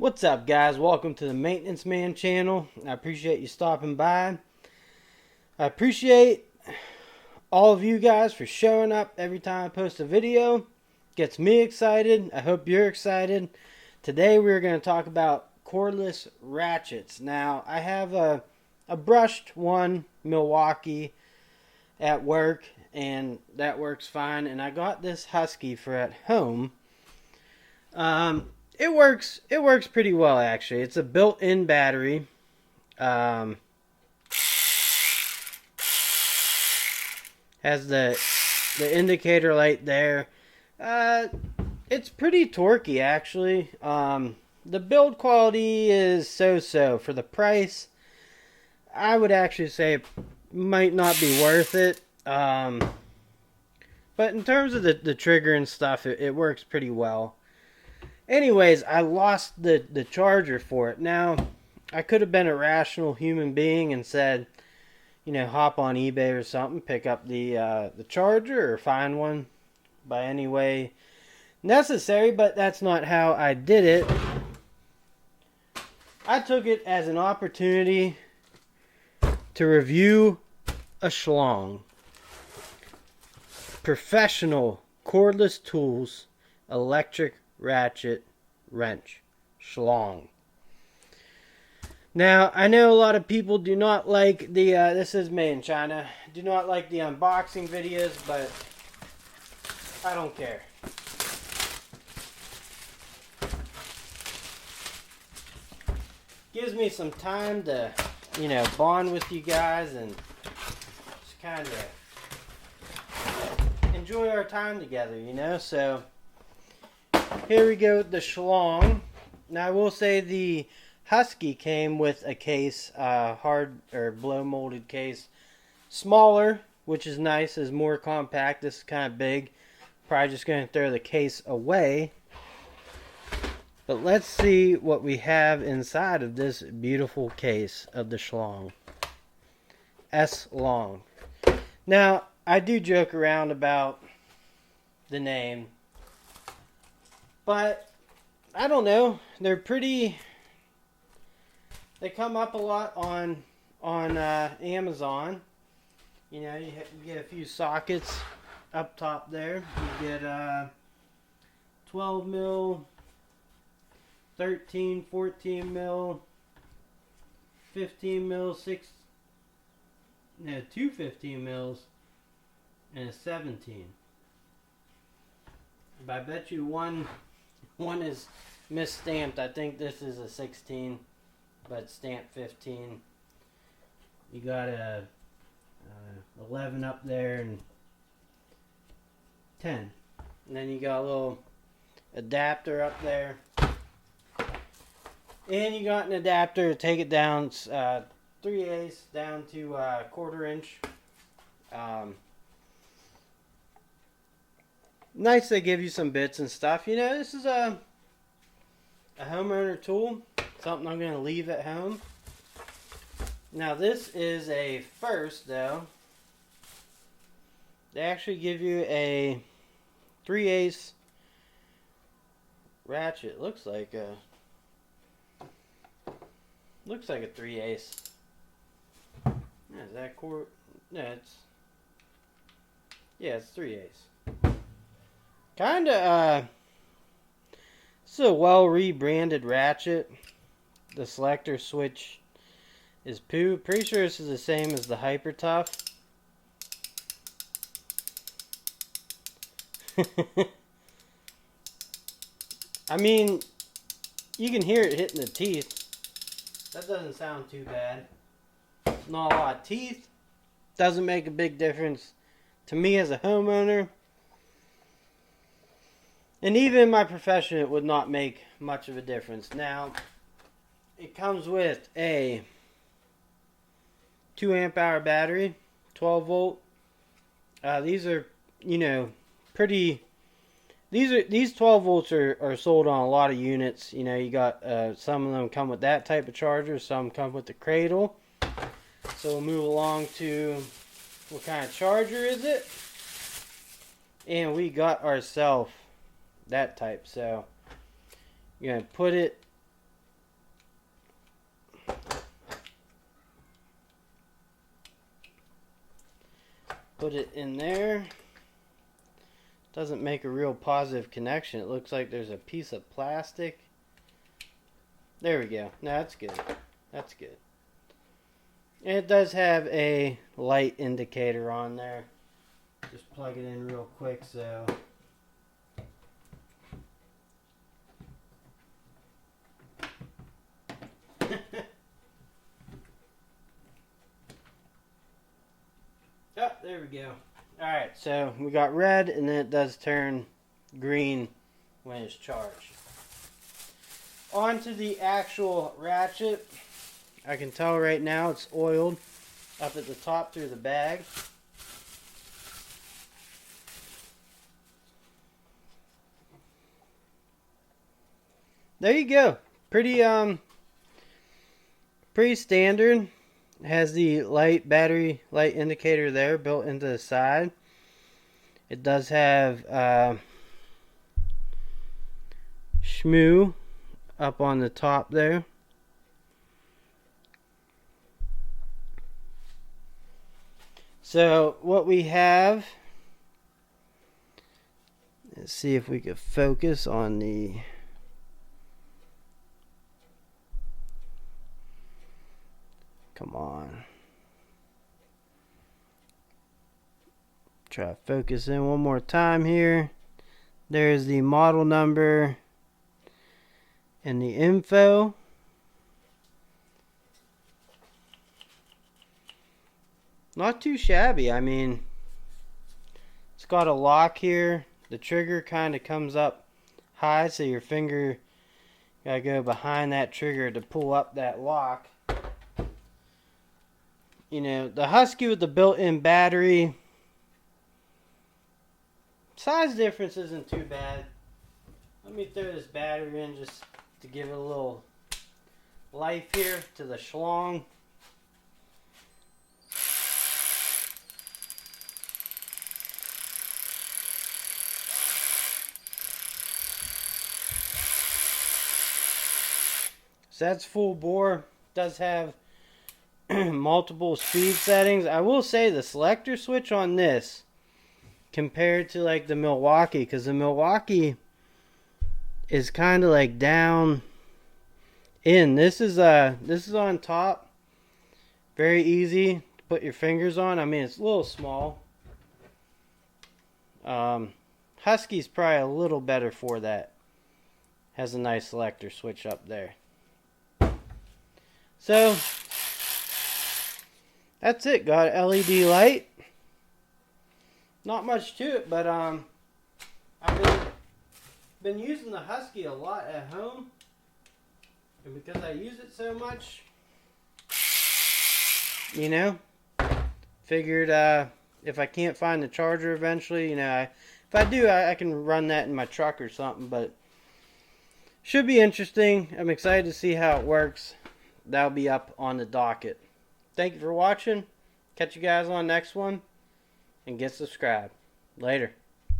What's up, guys? Welcome to the Maintenance Man channel. I appreciate you stopping by. I appreciate all of you guys for showing up every time I post a video. Gets me excited. I hope you're excited. Today we're going to talk about cordless ratchets. Now, I have a brushed one Milwaukee at work, and that works fine. And I got this Husky for at home. It works pretty well, actually. It's a built-in battery. Has the indicator light there. It's pretty torquey, actually. The build quality is so-so. For the price, I would actually say it might not be worth it. But in terms of the trigger and stuff, it works pretty well. Anyways, I lost the charger for it. Now, I could have been a rational human being and said, you know, hop on eBay or something, pick up the charger or find one by any way necessary, but that's not how I did it. I took it as an opportunity to review a schlong. Professional cordless tools, electric ratchet wrench schlong. Now, I know a lot of people do not like the this is made in China, do not like the unboxing videos, but I don't care. Gives me some time to, you know, bond with you guys and just kind of enjoy our time together, you know. So here we go with the schlong. Now I will say the Husky came with a case, hard or blow molded case, smaller, which is nice, is more compact. This is kind of big. Probably just going to throw the case away. But let's see what we have inside of this beautiful case of the schlong. S-Long. Now, I do joke around about the name, but I don't know. They're pretty. They come up a lot on Amazon. You know, you get a few sockets up top there. You get 12 mil, 13, 14 mil, 15 mil, 2 15 mils, and a 17. But I bet you one is misstamped. I think this is a 16, but stamped 15. You got a 11 up there and 10. And then you got a little adapter up there. And you got an adapter to take it down 3/8 down to 1/4 inch. Nice, they give you some bits and stuff. You know, this is a homeowner tool. Something I'm going to leave at home. Now, this is a first, though. They actually give you a 3/8 ratchet. Looks like a 3/8. Yeah, is that core? No, it's 3/8. Kinda, this is a well rebranded ratchet. The selector switch is poo. Pretty sure this is the same as the Hyper Tough. I mean, you can hear it hitting the teeth. That doesn't sound too bad. Not a lot of teeth. Doesn't make a big difference to me as a homeowner. And even in my profession, it would not make much of a difference. Now, it comes with a 2 amp hour battery, 12 volt. These are, you know, pretty. These 12 volts are sold on a lot of units. You know, you got some of them come with that type of charger, some come with the cradle. So we'll move along to what kind of charger is it? And we got ourselves that type. So you're gonna put it Put it in there. Doesn't make a real positive connection. It looks like there's a piece of plastic. There we go. No, that's good. That's good. And it does have a light indicator on there. Just plug it in real quick so. Oh, there we go. Alright, so we got red, and then it does turn green when it's charged. On to the actual ratchet. I can tell right now it's oiled up at the top through the bag. There you go. Pretty standard. It has the battery light indicator there built into the side. It does have shmoo up on the top there. So what we have, let's see if we could focus on the come on. Try to focus in one more time here. There's the model number and the info. Not too shabby. I mean, it's got a lock here. The trigger kind of comes up high, so your finger gotta go behind that trigger to pull up that lock. You know, the Husky with the built-in battery, size difference isn't too bad. Let me throw this battery in just to give it a little life here to the schlong. So that's full bore. Does have multiple speed settings. I will say the selector switch on this compared to like the Milwaukee, because the Milwaukee is kind of like down in. This is on top. Very easy to put your fingers on. I mean, it's a little small. Husky's probably a little better for that. Has a nice selector switch up there. So that's it. Got an LED light. Not much to it, but I've been using the Husky a lot at home, and because I use it so much, you know, figured if I can't find the charger eventually, you know, if I do, I can run that in my truck or something. But should be interesting. I'm excited to see how it works. That'll be up on the docket. Thank you for watching. Catch you guys on the next one. And get subscribed. Later.